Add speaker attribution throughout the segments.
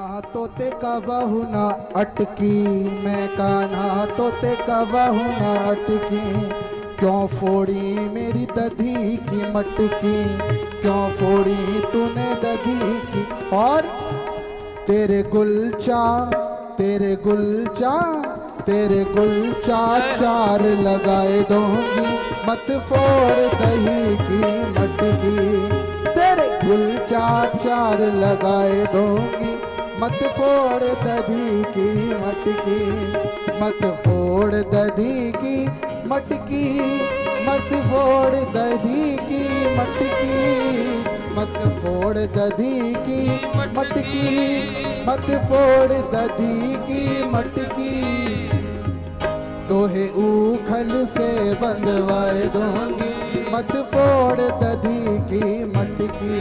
Speaker 1: तो ते कबहू ना अटकी, मैं कान्हा तो ते कबहू ना अटकी। क्यों फोड़ी मेरी दधी की मटकी, क्यों फोड़ी तूने दधी की। और तेरे गुलचा, तेरे गुलचा, तेरे गुलचा चार लगाए दूंगी, मत फोड़ दही की मटकी। तेरे गुलचा चार लगाए दूंगी, मत फोड़ दही की मटकी। मत फोड़ दही की मटकी, मत फोड़ दही की मटकी। मत फोड़ दही की मटकी, मत फोड़ दही की मटकी। तोहे ऊखल से बंधवाए दूंगी, मत फोड़ दधी की मटकी।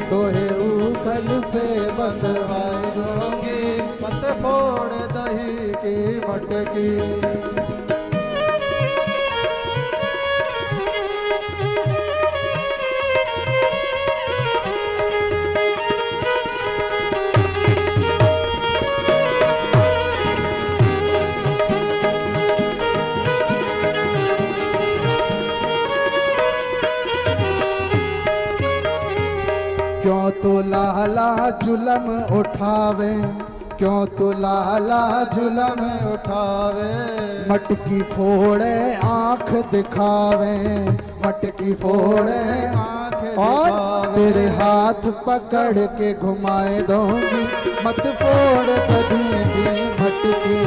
Speaker 1: तोहे ऊखल से बंधवाए दूंगी, मत फोड़ दही की मटकी। क्यों तो लाला जुलम उठावे, क्यों तो लाला जुलम उठावे। मटकी फोड़े आंख दिखावे, मटकी फोड़े आंख और तेरे हाथ पकड़ के घुमाए दूंगी, मत फोड़ दधी की मटकी।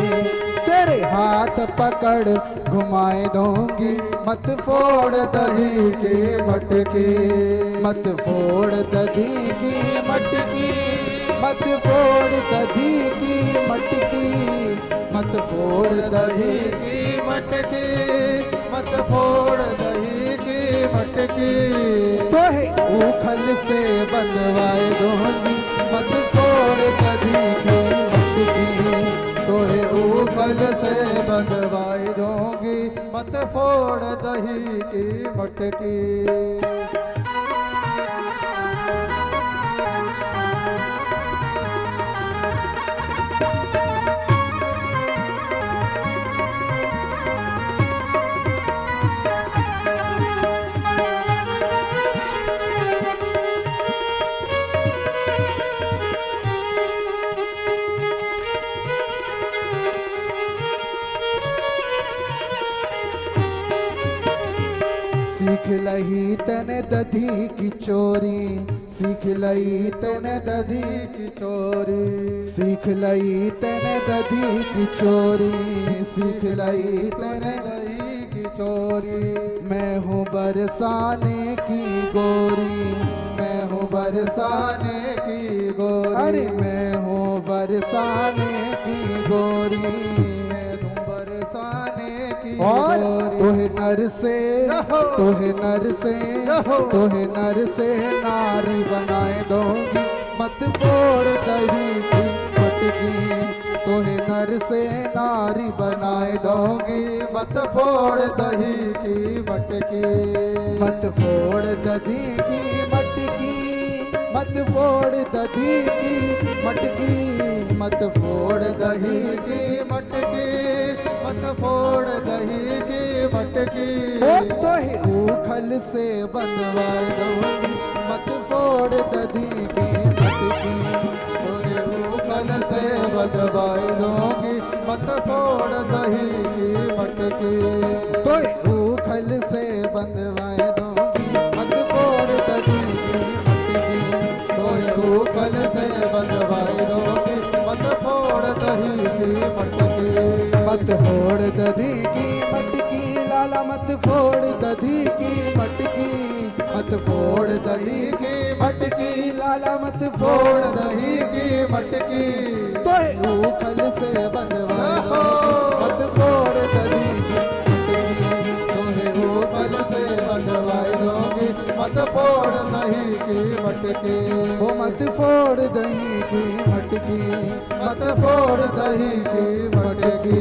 Speaker 1: तेरे हाथ पकड़ घुमाए दूंगी, मत फोड़ दही की मटकी। मत फोड़ दधी की मटकी, मत फोड़ दधी की मटकी। मत फोड़ दही की मटकी, मत फोड़ दही की मटकी। तोहे ऊखल से बंधवाए दूंगी, मत फोड़ दधी की मटकी। तोहे ऊखल से बंधवाए दूंगी, मत फोड़ दही की मटकी। सीख लही तने दधी की चोरी, सीख लही तने दधी की चोरी। सीख लही तने दधी की चोरी, सीख लही तने दही की चोरी। मैं हूँ बरसाने की गोरी, मैं हूँ बरसाने की गोरी। अरे मैं हूँ बरसाने की गोरी, और तोहे नर से, तोहे नर से, तोहे नर से नारी बनाए दूंगी, मत फोड़ दही की मटकी। तोहे नर से नारी बनाए दूंगी, मत फोड़ दही की मटकी। मत फोड़ दही की मटकी, मत फोड़ दही की मटकी। मत फोड़ दही की मटकी, मत फोड़ दही की मटकी। ओ तोहे ऊखल से बंधवाए दूंगी, मत फोड़ दही की मटकी। तोहे ऊखल से बंधवाए दूंगी, मत फोड़ दही की मटकी। तोहे ऊखल से बंधवाए दूंगी, मत फोड़ दही की मटकी। तोहे ऊखल से बंधवाए दूंगी, मत फोड़ दही की मटकी। मत फोड़ दधी की मटकी, लाला मत फोड़ दधी की मटकी। मत फोड़ दही की मटकी, लाला मत फोड़ दही की मटकी। तोहे ऊखल से बंधवाए दूंगी, मत फोड़ दही की मटकी। तोहे ऊखल से बंधवाए दूंगी, मत फोड़ दही की मटकी। वो मत फोड़ दही की मटकी, मत फोड़ दही की मटकी।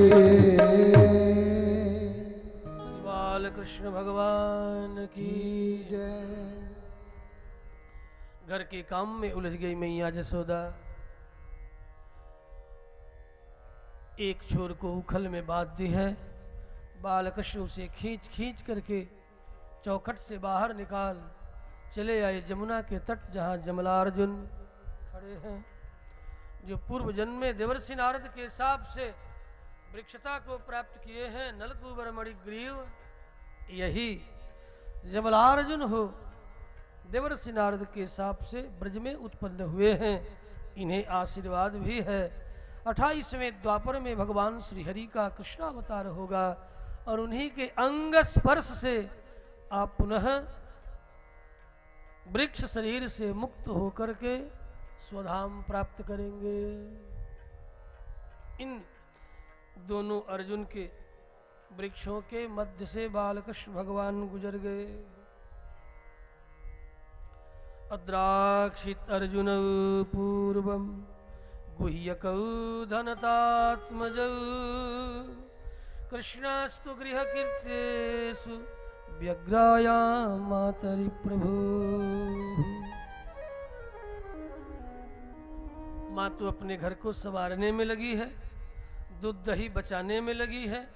Speaker 2: बाल कृष्ण भगवान की
Speaker 1: जय।
Speaker 2: घर के काम में उलझ गई मैया जसोदा। एक छोर को उखल में बांध दी है। बालकृष्ण उसे खींच खींच करके चौखट से बाहर निकाल चले आए जमुना के तट, जहाँ जमलार्जुन खड़े हैं, जो पूर्व जन्म में देवर्षि नारद के हिसाब से वृक्षता को प्राप्त किए हैं। नलकूबर मणिग्रीव यही जमलार्जुन हो देवर्षि नारद के हिसाब से ब्रज में उत्पन्न हुए हैं। इन्हें आशीर्वाद भी है। 28वें द्वापर में भगवान श्रीहरि का कृष्णावतार होगा और उन्हीं के अंग स्पर्श से आप पुनः वृक्ष शरीर से मुक्त होकर के स्वधाम प्राप्त करेंगे। इन दोनों अर्जुन के वृक्षों के मध्य से बालकृष्ण भगवान गुजर गए। अद्राक्षित अर्जुन पूर्वम गुह्यकौ धनतात्मजौ कृष्णास्तु गृहकीर्तेषु व्यग्रायां मातरि प्रभु। माँ तो अपने घर को संवारने में लगी है, दूध दही बचाने में लगी है,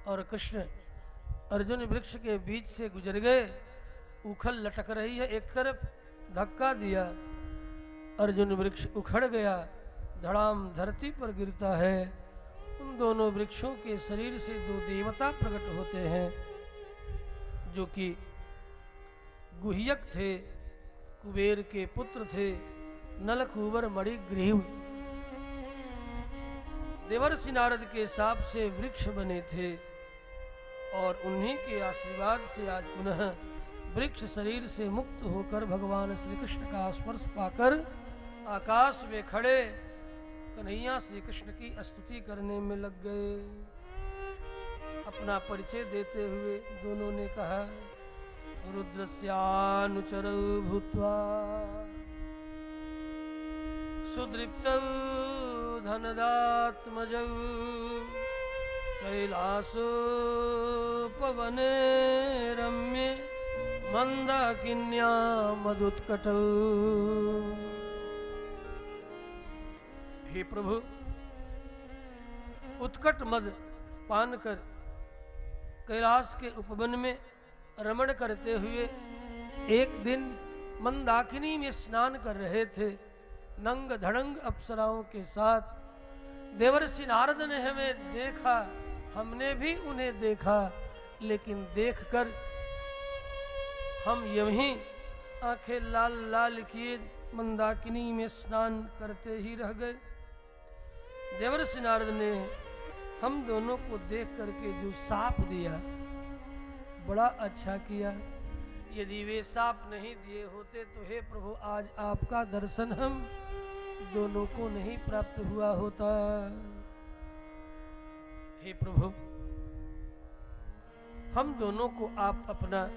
Speaker 2: और कृष्ण अर्जुन वृक्ष के बीच से गुजर गए। उखल लटक रही है, एक तरफ धक्का दिया, अर्जुन वृक्ष उखड़ गया, धड़ाम धरती पर गिरता है। उन दोनों वृक्षों के शरीर से दो देवता प्रकट होते हैं, जो कि गुह्यक थे, कुबेर के पुत्र थे, नलकूबर मणिग्रीव। देवर्षि नारद के हिसाब से वृक्ष बने थे और उन्हीं के आशीर्वाद से आज पुनः वृक्ष शरीर से मुक्त होकर भगवान श्री कृष्ण का स्पर्श पाकर आकाश में खड़े कन्हैया श्री कृष्ण की स्तुति करने में लग गए। अपना परिचय देते हुए दोनों ने कहा, रुद्रस्यानुचरौ भूत्वा सुदृप्तौ धनदात्मजौ कैलासोपवने रम्ये मंदाकिन्या मदुत्कटौ। हे प्रभु, उत्कट मद पान कर कैलाश के उपवन में रमण करते हुए एक दिन मंदाकिनी में स्नान कर रहे थे, नंग धड़ंग अप्सराओं के साथ। देवर्षि नारद ने हमें देखा, हमने भी उन्हें देखा, लेकिन देखकर हम यहीं आंखें लाल लाल किए मंदाकिनी में स्नान करते ही रह गए। देवर्षि नारद ने हम दोनों को देख करके जो साप दिया, बड़ा अच्छा किया। यदि वे साप नहीं दिए होते तो हे प्रभु, आज आपका दर्शन हम दोनों को नहीं प्राप्त हुआ होता। हे प्रभु, हम दोनों को आप अपना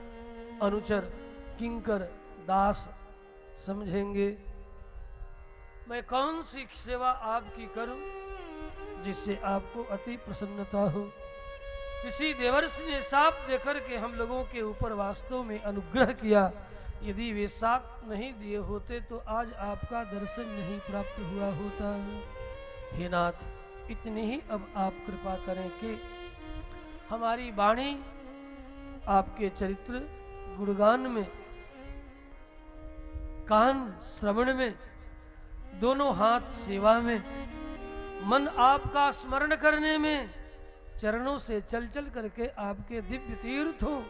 Speaker 2: अनुचर, किंकर, दास समझेंगे। मैं कौन सी सेवा आपकी करूं जिससे आपको अति प्रसन्नता हो। किसी देवर्षि ने साप देकर के हम लोगों के ऊपर वास्तव में अनुग्रह किया। यदि वे साप नहीं दिए होते तो आज आपका दर्शन नहीं प्राप्त हुआ होता। हे नाथ, इतनी ही अब आप कृपा करें कि हमारी वाणी आपके चरित्र गुणगान में, कान श्रवण में, दोनों हाथ सेवा में, मन आपका स्मरण करने में, चरणों से चल चल करके आपके दिव्य तीर्थों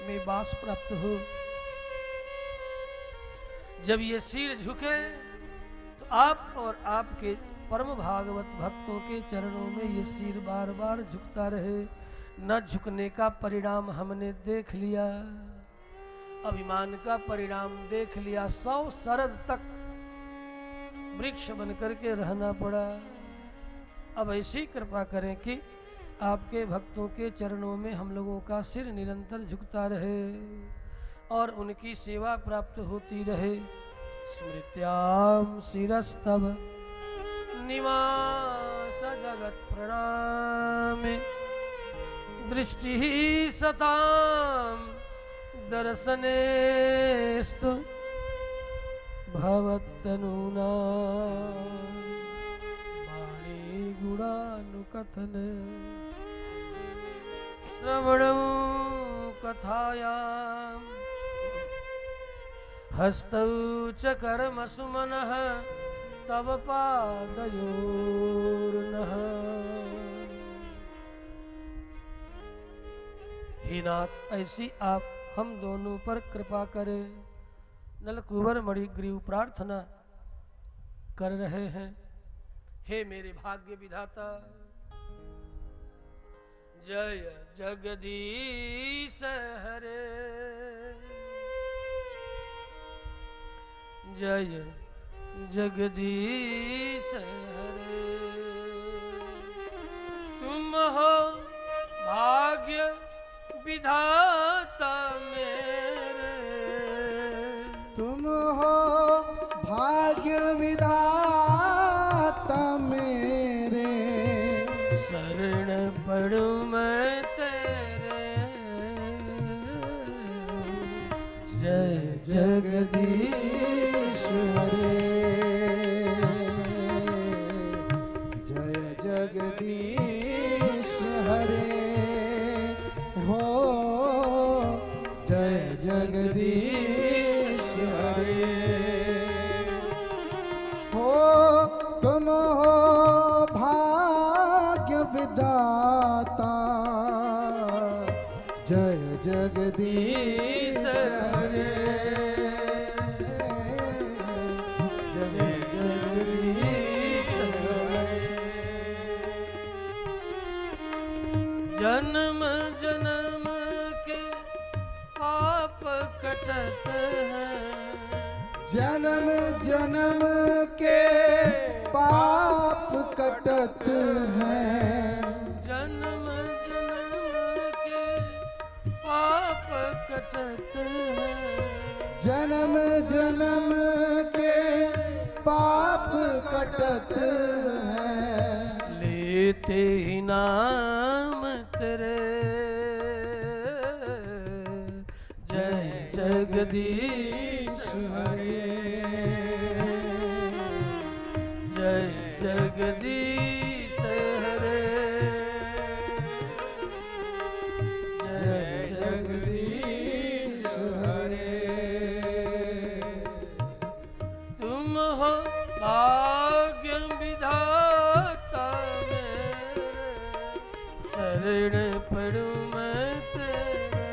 Speaker 2: में वास प्राप्त हो। जब ये सिर झुके तो आप और आपके परम भागवत भक्तों के चरणों में ये सिर बार बार झुकता रहे। न झुकने का परिणाम हमने देख लिया, अभिमान का परिणाम देख लिया। 100 शरद तक वृक्ष बनकर के रहना पड़ा। अब ऐसी कृपा करें कि आपके भक्तों के चरणों में हम लोगों का सिर निरंतर झुकता रहे और उनकी सेवा प्राप्त होती रहे। स्मृत्याम शिरस्तव निवास जगत प्रणामे दृष्टि सताम दर्शनेस्तु भवत्तनूना वाणी गुणा कथन श्रवणं कथायां हस्तौ च कर्मसु मनः तव पादयोर्नः। हे नाथ, ऐसी आप हम दोनों पर कृपा करें। नलकुंवर मणिग्रीव प्रार्थना कर रहे हैं। हे मेरे भाग्य विधाता, जय जगदीश हरे, जय जगदीश हरे। तुम हो भाग्य विधाता मेरे,
Speaker 1: तुम हो भाग्य विधाता मेरे,
Speaker 2: शरण पड़ूं मैं तेरे। जय
Speaker 1: जगदीश हरे, जय जगदीश हरे हो, जय जगदीश हरे हो। तुम हो भाग्य विधाता, जय जगदीश हरे, जय जगदीश हरे।
Speaker 2: जन्म जन्म के पाप कटत हैं,
Speaker 1: जन्म जन्म के पाप कटत हैं,
Speaker 2: जन्म जन्म के पाप कटत हैं,
Speaker 1: जन्म जन्म के पाप कटत हैं।
Speaker 2: लेते ही नाम तेरे, जय जगदीश
Speaker 1: हरे,
Speaker 2: जय जगदीश हरे,
Speaker 1: जय जगदीश हरे।
Speaker 2: तुम हो भाग्य विधाता मेरे, शरण पड़ूं मैं तेरे।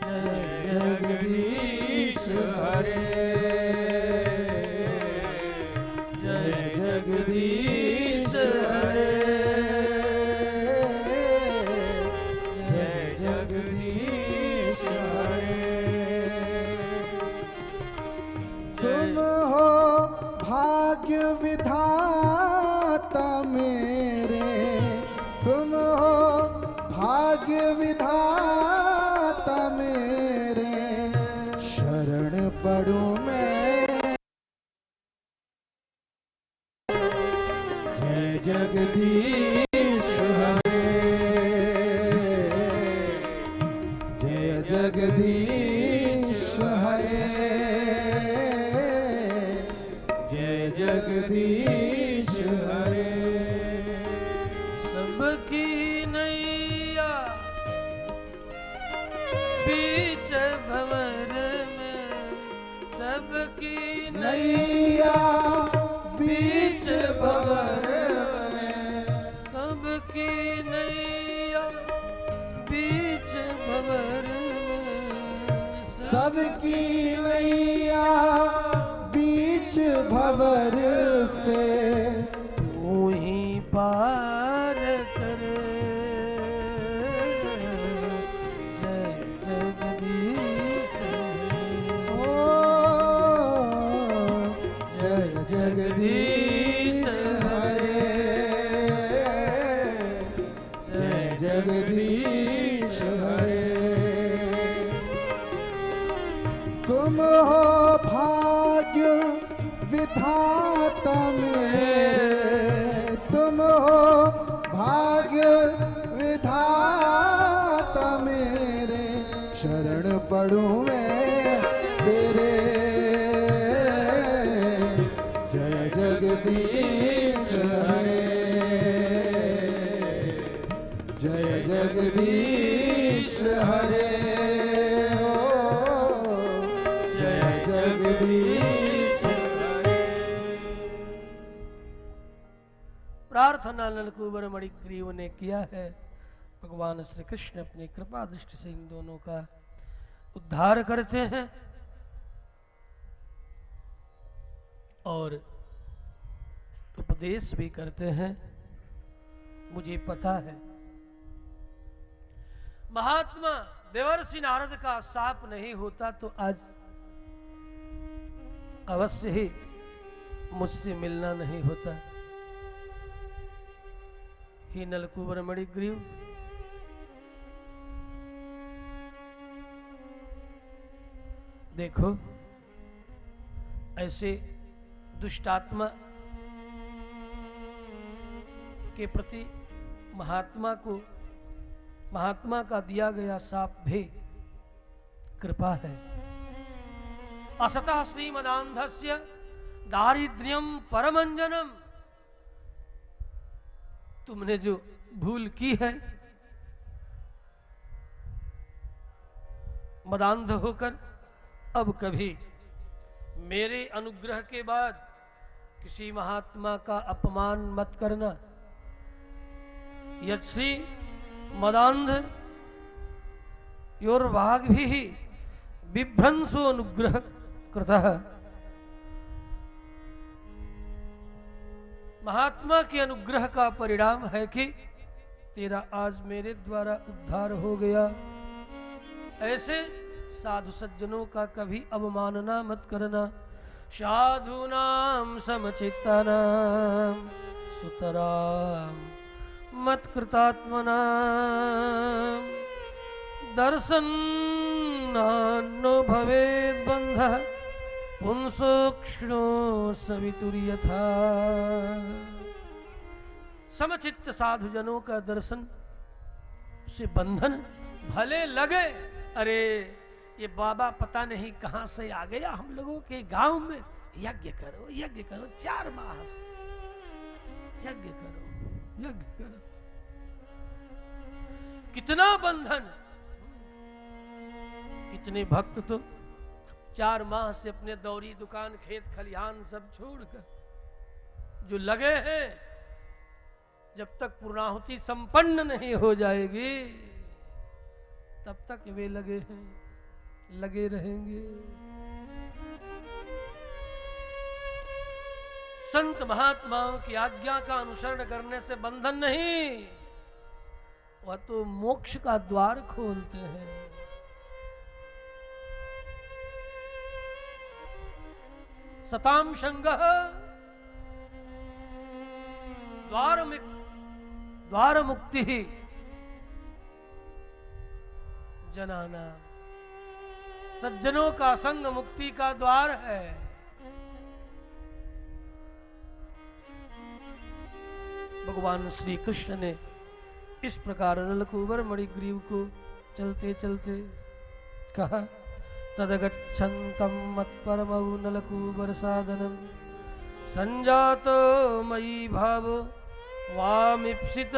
Speaker 1: जय जगदीश हरे, जय जगदीश हरे, जय जगदीश हरे। तुम हो भाग्य विधाता मेरे, तुम हो भाग्य विधाता मेरे, शरण पड़ूं मैं, जय जगदीश हरे, जय जगदीश हरे, जय जगदीश हरे।
Speaker 2: सबकी नैया बीच भंवर में, सबकी
Speaker 1: नैया बीच भंवर में,
Speaker 2: सबकी नैया बीच भंवर में,
Speaker 1: सबकी नैया बीच भंवर से,
Speaker 2: तू ही पार करे। जय जगदीश
Speaker 1: ओ जय जगदीश हरे, जय जगदीश हरे। तुम हो भाग्य विधाता मेरे, तुम हो भाग्य विधाता मेरे, शरण पड़ूं मैं तेरे। जय जगदीश
Speaker 2: प्रार्थना नलकूबर मणिग्रीव ने किया है। भगवान श्री कृष्ण अपनी कृपा दृष्टि से इन दोनों का उद्धार करते हैं और उपदेश भी करते हैं। मुझे पता है महात्मा देवर्षि नारद का शाप नहीं होता तो आज अवश्य ही मुझसे मिलना नहीं होता। ही नलकूबर मणिग्रीव, देखो ऐसे दुष्टात्मा के प्रति महात्मा का दिया गया शाप भी कृपा है। असतः श्रीमदान्धस्य दारिद्र्यम परमंजनम, तुमने जो भूल की है मदांध होकर, अब कभी मेरे अनुग्रह के बाद किसी महात्मा का अपमान मत करना। यश्री मदांध योर्वाग भी बिभ्रंसो अनुग्रह कृतः, महात्मा के अनुग्रह का परिणाम है कि तेरा आज मेरे द्वारा उद्धार हो गया। ऐसे साधु सज्जनों का कभी अवमानना मत करना। साधूनां समचित्तानां सुतरां मत्कृतात्मनां दर्शनान्नो भवेद् बन्धः पुंसोक्ष्णो सवितुर्यथा। समचित्त साधुजनों का दर्शन से बंधन भले लगे, अरे ये बाबा पता नहीं कहां से आ गया हम लोगों के गांव में, यज्ञ करो 4 माह से यज्ञ करो। कितना बंधन, कितने भक्त तो 4 माह से अपने दौरी दुकान खेत खलिहान सब छोड़कर जो लगे हैं, जब तक पूर्णाहुति संपन्न नहीं हो जाएगी तब तक वे लगे हैं, लगे रहेंगे। संत महात्माओं की आज्ञा का अनुसरण करने से बंधन नहीं, वह तो मोक्ष का द्वार खोलते हैं। सताम संगः द्वार मुक्ति जनाना, सज्जनों का संग मुक्ति का द्वार है। भगवान श्री कृष्ण ने इस प्रकार नलकूबर मणिग्रीव को चलते चलते कहा, तदगच्छन्तं मत्परमौ नलकूबर साधनं संजातो मयि भाव वामीप्सित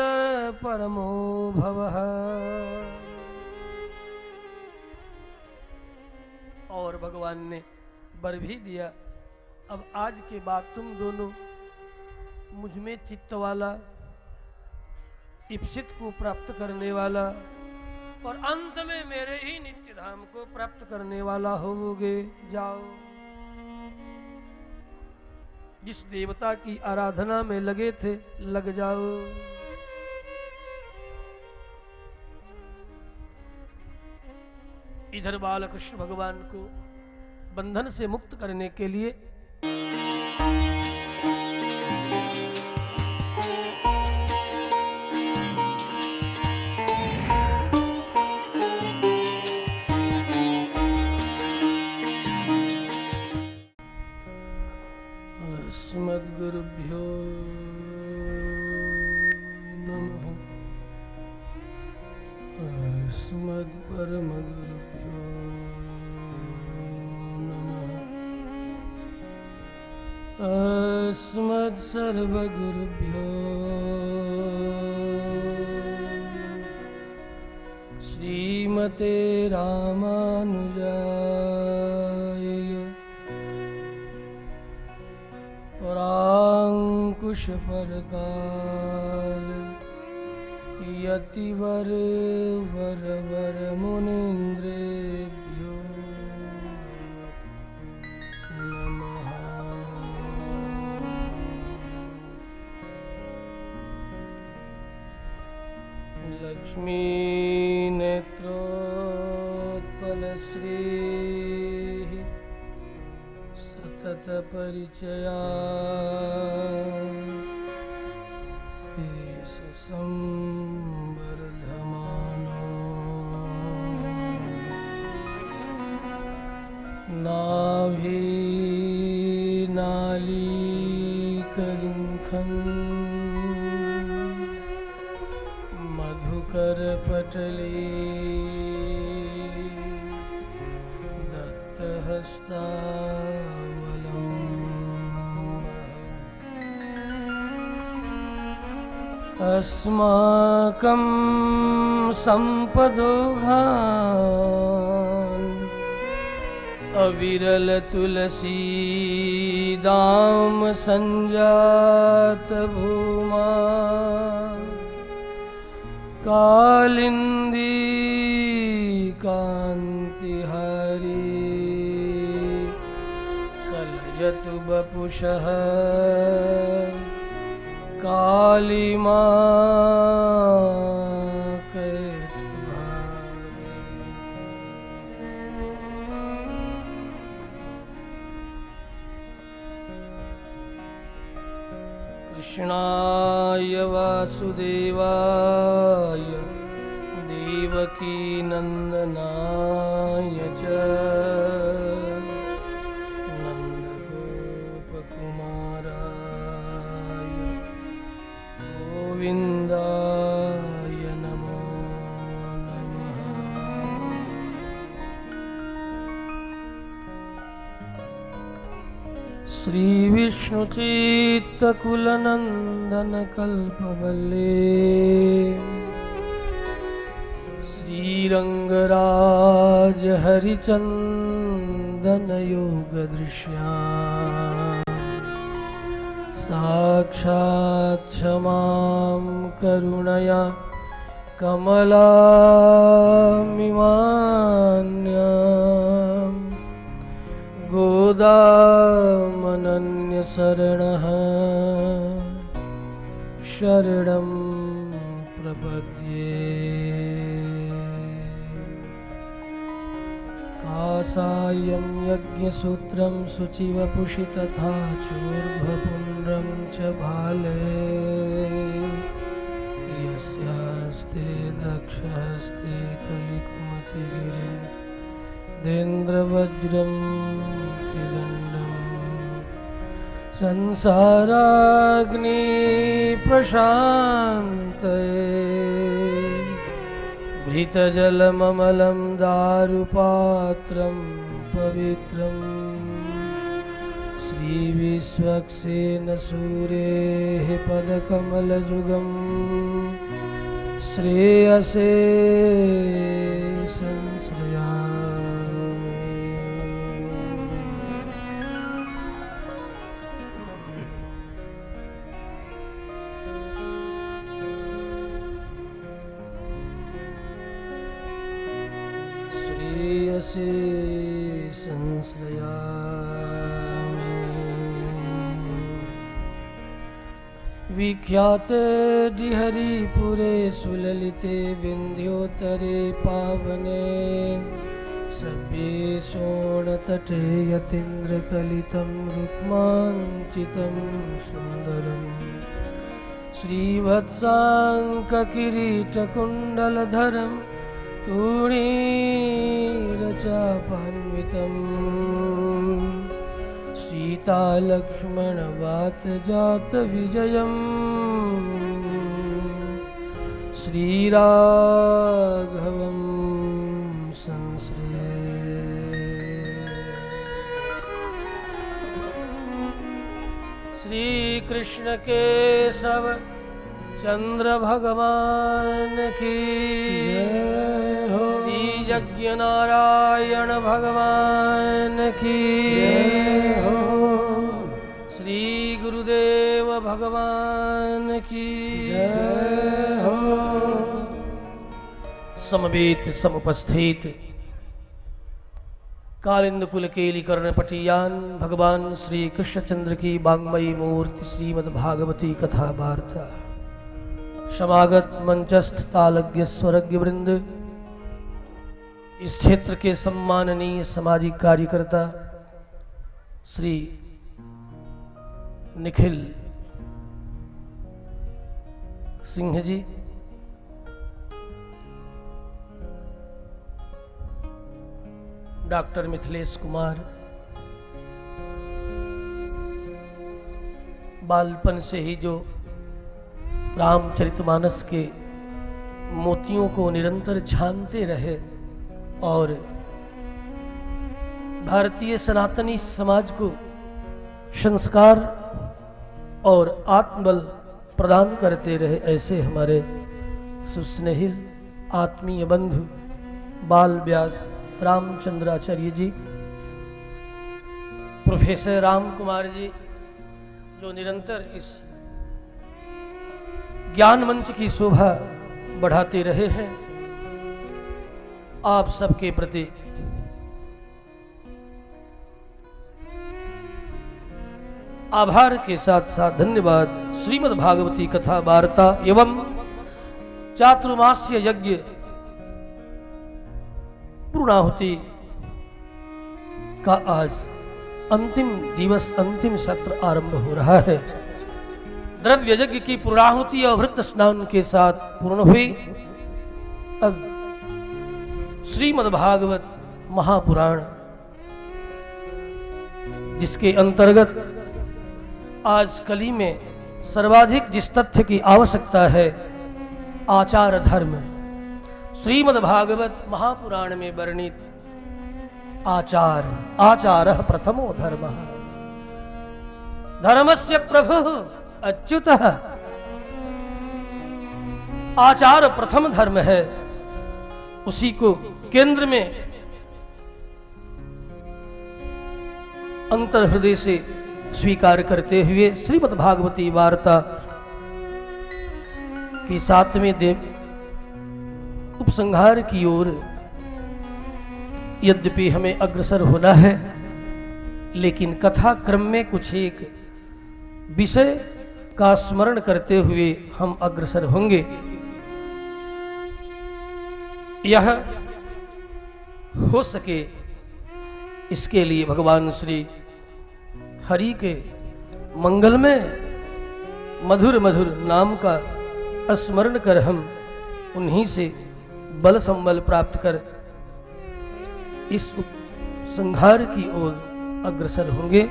Speaker 2: परमो भवः। और भगवान ने वर भी दिया, अब आज के बाद तुम दोनों मुझ में चित्त वाला, इप्सित को प्राप्त करने वाला और अंत में मेरे ही नित्य धाम को प्राप्त करने वाला होवोगे। जाओ, जिस देवता की आराधना में लगे थे लग जाओ। इधर बालकृष्ण भगवान को बंधन से मुक्त करने के लिए अस्मद्गुरुभ्यो नमः, अस्मद्परमगुरुभ्यो नमः, अस्मत्सर्वगुरुभ्यो श्रीमते रामानुजाय परांकुश परकाल यतिवर वर वर मुनीन्द्रेभ्यो नमः। लक्ष्मी नेत्रोत्पल श्री सतत परिचया संवर्धमानो नाभि नाली करिंखन मधुकर पटली अस्माकं संपदोघान् अविरल तुलसीदाम संजात भूमा कालिंदी कांतिहारी कलयतु बपुषः कालिमा कैटभारी। कृष्णाय वासुदेवाय देवकी नंदनाय च गोविंदाय नमो नमः। श्री विष्णु चित्तकुलनंदन कल्पवल्ले श्रीरंगराज हरिचंदन योग दृश्या साक्षात् क्षमां करुणया कमलामिमान्यां गोदामनन्यशरणः शरणं प्रपद्ये। कासायं यज्ञसूत्रं शुचिवपुषि तथा चूर्ध्वपुण्ड्रं च भाले यस्यास्ते दक्षहस्ते कलिकुमतिगिरिं देन्द्रवज्रं त्रिदण्डं संसाराग्नि प्रशान्तये घृतजलममलं दारुपात्रं पवित्रम् श्रीविश्वक्सेन सूरेः पदकमलजुगं श्रेयसे संश्रयामि। श्रेयसे संश्रयामि। विख्याते डिहरिपुरे सुललिते विन्ध्योत्तरे पावने सभ्ये शोणतटे यतीन्द्रकलितं रुक्माञ्चितं सुन्दरम् श्रीवत्साङ्ककिरीटकुण्डलधरं तूणीरचापान्वितं सीतालक्ष्मणवातजातविजयं श्रीराघवं संश्रये। श्री कृष्ण केशव चंद्र भगवान की जय हो। श्री यज्ञ नारायण भगवान की जय हो। श्री गुरुदेव भगवान की
Speaker 1: जय हो।
Speaker 2: समवेत समुपस्थित कालिंद कुल केली कर्ण पटियान भगवान श्री कृष्णचंद्र की वाङ्मयी मूर्ति श्रीमद् भागवती कथा वार्ता समागत मंचस्थ तालज्ञ स्वरज्ञ वृंद, इस क्षेत्र के सम्माननीय सामाजिक कार्यकर्ता श्री निखिल सिंह जी, डॉक्टर मिथिलेश कुमार, बालपन से ही जो रामचरितमानस के मोतियों को निरंतर छानते रहे और भारतीय सनातनी समाज को संस्कार और आत्मबल प्रदान करते रहे, ऐसे हमारे सुस्नेहिल आत्मीय बंधु बाल व्यास रामचंद्राचार्य जी, प्रोफेसर राम कुमार जी, जो निरंतर इस ज्ञान मंच की शोभा बढ़ाते रहे हैं, आप सबके प्रति आभार के साथ साथ धन्यवाद। श्रीमद् भागवती कथा वार्ता एवं चातुर्मास्य यज्ञ पूर्णाहुति का आज अंतिम दिवस, अंतिम सत्र आरंभ हो रहा है। द्रव्य यज्ञ की पूर्णाहुति और वृत्त स्नान के साथ पूर्ण हुई। अब श्रीमद् भागवत महापुराण, जिसके अंतर्गत आज कली में सर्वाधिक जिस तथ्य की आवश्यकता है, आचार धर्म, श्रीमद् भागवत महापुराण में वर्णित आचार, आचारः प्रथमो धर्मः, धर्मस्य प्रभुः अच्युतः। आचार प्रथम धर्म है, उसी को केंद्र में अंतर हृदय से स्वीकार करते हुए श्रीमद् भागवती वार्ता की 7वें देव उपसंहार की ओर यद्यपि हमें अग्रसर होना है, लेकिन कथा क्रम में कुछ एक विषय का स्मरण करते हुए हम अग्रसर होंगे। यह हो सके इसके लिए भगवान श्री हरि के मंगलमय मधुर मधुर नाम का स्मरण कर हम उन्हीं से बल संबल प्राप्त कर इस संहार की ओर अग्रसर होंगे।